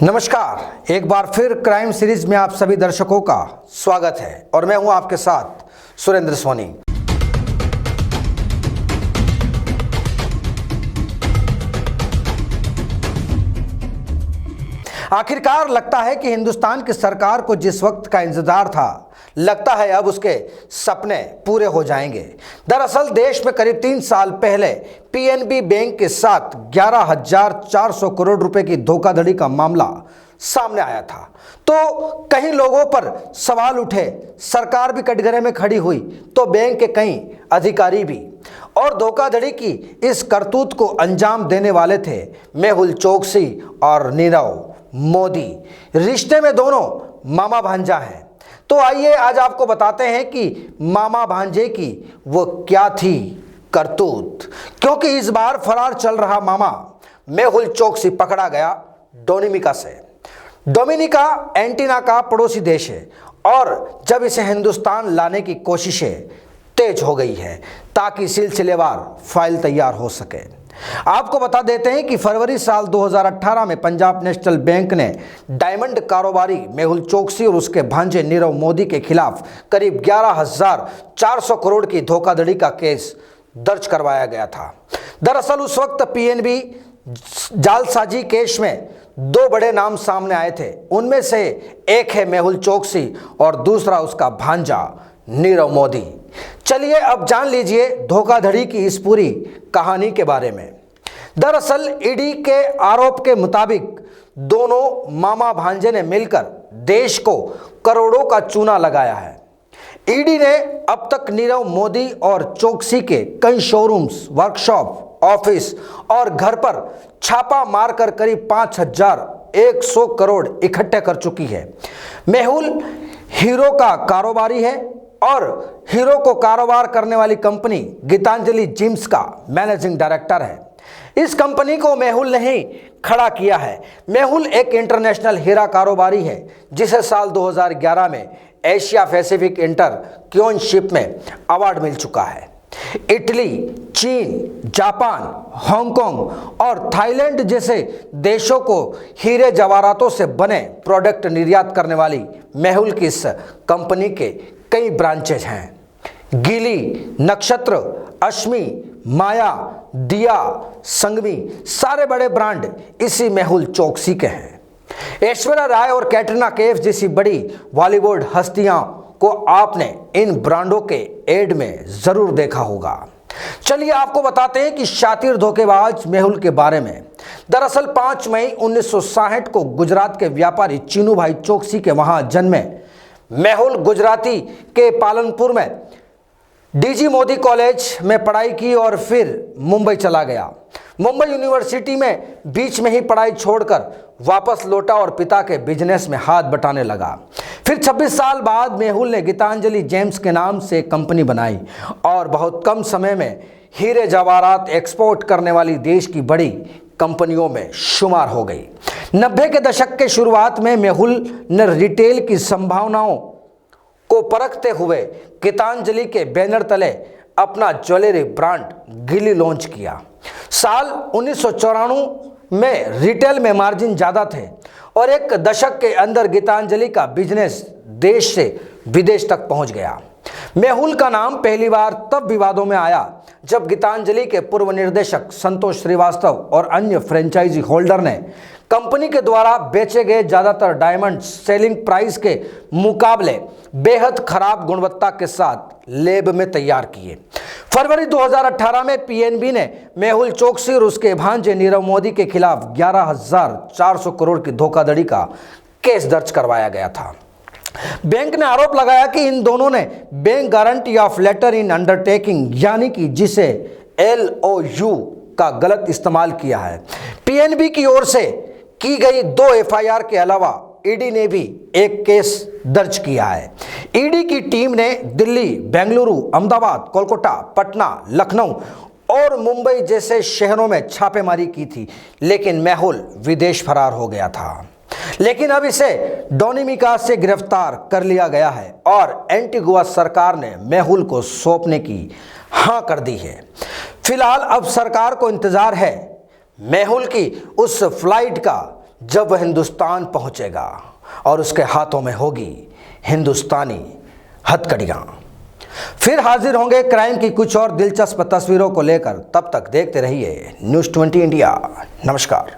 नमस्कार, एक बार फिर क्राइम सीरीज में आप सभी दर्शकों का स्वागत है और मैं हूं आपके साथ सुरेंद्र सोनी। आखिरकार लगता है कि हिंदुस्तान की सरकार को जिस वक्त का इंतजार था, लगता है अब उसके सपने पूरे हो जाएंगे। दरअसल देश में करीब 3 साल पहले पीएनबी बैंक के साथ 11,400 करोड़ रुपए की धोखाधड़ी का मामला सामने आया था। तो कई लोगों पर सवाल उठे, सरकार भी कटघरे में खड़ी हुई तो बैंक के कई अधिकारी भी, और धोखाधड़ी की इस करतूत को अंजाम देने वाले थे मेहुल चोकसी और नीरव मोदी। रिश्ते में दोनों मामा भांजा हैं। तो आइए आज आपको बताते हैं कि मामा भांजे की वो क्या थी करतूत, क्योंकि इस बार फरार चल रहा मामा मेहुल चोकसी पकड़ा गया डोमिनिका से। डोमिनिका एंटीना का पड़ोसी देश है और जब इसे हिंदुस्तान लाने की कोशिशें तेज हो गई है ताकि सिलसिलेवार फाइल तैयार हो सके। आपको बता देते हैं कि फरवरी साल 2018 में पंजाब नेशनल बैंक ने डायमंड कारोबारी मेहुल चोकसी और उसके भांजे नीरव मोदी के खिलाफ करीब 11,400 करोड़ की धोखाधड़ी का केस दर्ज करवाया गया था। दरअसल उस वक्त पीएनबी जालसाजी केस में 2 बड़े नाम सामने आए थे। उनमें से एक है मेहुल चोकसी और दूसरा उसका भांजा नीरव मोदी। चलिए अब जान लीजिए धोखाधड़ी की इस पूरी कहानी के बारे में। दरअसल ईडी के आरोप के मुताबिक दोनों मामा भांजे ने मिलकर देश को करोड़ों का चूना लगाया है। ईडी ने अब तक नीरव मोदी और चोकसी के कई शोरूम्स, वर्कशॉप, ऑफिस और घर पर छापा मारकर करीब 5,100 करोड़ इकट्ठे कर चुकी है। मेहुल हीरो का कारोबारी है और हीरो को कारोबार करने वाली कंपनी गीतांजलि जिम्स का मैनेजिंग डायरेक्टर है। इस कंपनी को मेहुल ने ही खड़ा किया है। मेहुल एक इंटरनेशनल हीरा कारोबारी है जिसे साल 2011 में एशिया पैसिफिक इंटरप्रेन्योरशिप में अवार्ड मिल चुका है। इटली, चीन, जापान, हांगकांग और थाईलैंड जैसे देशों को हीरे जवाहरातों से बने प्रोडक्ट निर्यात करने वाली मेहुल की इस कंपनी के कई ब्रांचेज हैं। गीली, नक्षत्र, अश्मी, माया, दिया, संगमी, सारे बड़े ब्रांड इसी मेहुल चोकसी के हैं। ऐश्वर्या राय और कैटरीना कैफ जैसी बड़ी बॉलीवुड हस्तियां को आपने इन ब्रांडों के एड में जरूर देखा होगा। चलिए आपको बताते हैं कि शातिर धोखेबाज मेहुल के बारे में। दरअसल 5 मई 1960 को गुजरात के व्यापारी चीनूभाई चोकसी के वहां जन्मे मेहुल गुजराती के पालनपुर में डीजी मोदी कॉलेज में पढ़ाई की और फिर मुंबई चला गया। मुंबई यूनिवर्सिटी में बीच में ही पढ़ाई छोड़कर वापस लौटा और पिता के बिजनेस में हाथ बटाने लगा। फिर 26 साल बाद मेहुल ने गीतांजलि जेम्स के नाम से कंपनी बनाई और बहुत कम समय में हीरे जवाहरात एक्सपोर्ट करने वाली देश की बड़ी कंपनियों में शुमार हो गई। 90 के दशक के शुरुआत में मेहुल ने रिटेल की संभावनाओं को परखते हुए गीतांजलि के बैनर तले अपना ज्वेलरी ब्रांड गिली लॉन्च किया। साल 1994 में रिटेल में मार्जिन ज़्यादा थे और एक दशक के अंदर गीतांजलि का बिजनेस देश से विदेश तक पहुंच गया। मेहुल का नाम पहली बार तब विवादों में आया जब गीतांजलि के पूर्व निर्देशक संतोष श्रीवास्तव और अन्य फ्रेंचाइजी होल्डर ने कंपनी के द्वारा बेचे गए ज़्यादातर डायमंड सेलिंग प्राइस के मुकाबले बेहद खराब गुणवत्ता के साथ लैब में तैयार किए। फरवरी 2018 में पीएनबी ने मेहुल चोकसी और उसके भांजे नीरव मोदी के खिलाफ 11,400 करोड़ की धोखाधड़ी का केस दर्ज करवाया गया था। बैंक ने आरोप लगाया कि इन दोनों ने bank guarantee of letter in undertaking यानी कि जिसे LOU का गलत इस्तेमाल किया है। पीएनबी की ओर से की गई 2 एफआईआर के अलावा ईडी ने भी एक केस दर्ज किया है। ईडी की टीम ने दिल्ली, बेंगलुरु, अहमदाबाद, कोलकाता, पटना, लखनऊ और मुंबई जैसे शहरों में छापेमारी की थी, लेकिन मेहुल विदेश फरार हो गया था। लेकिन अब इसे डोमिनिका से गिरफ्तार कर लिया गया है और एंटीगुआ सरकार ने मेहुल को सौंपने की हाँ कर दी है। फिलहाल अब सरकार को इंतजार है मेहुल की उस फ्लाइट का जब वह हिंदुस्तान पहुंचेगा और उसके हाथों में होगी हिंदुस्तानी हथकड़ियां। फिर हाजिर होंगे क्राइम की कुछ और दिलचस्प तस्वीरों को लेकर। तब तक देखते रहिए न्यूज़ 20 इंडिया। नमस्कार।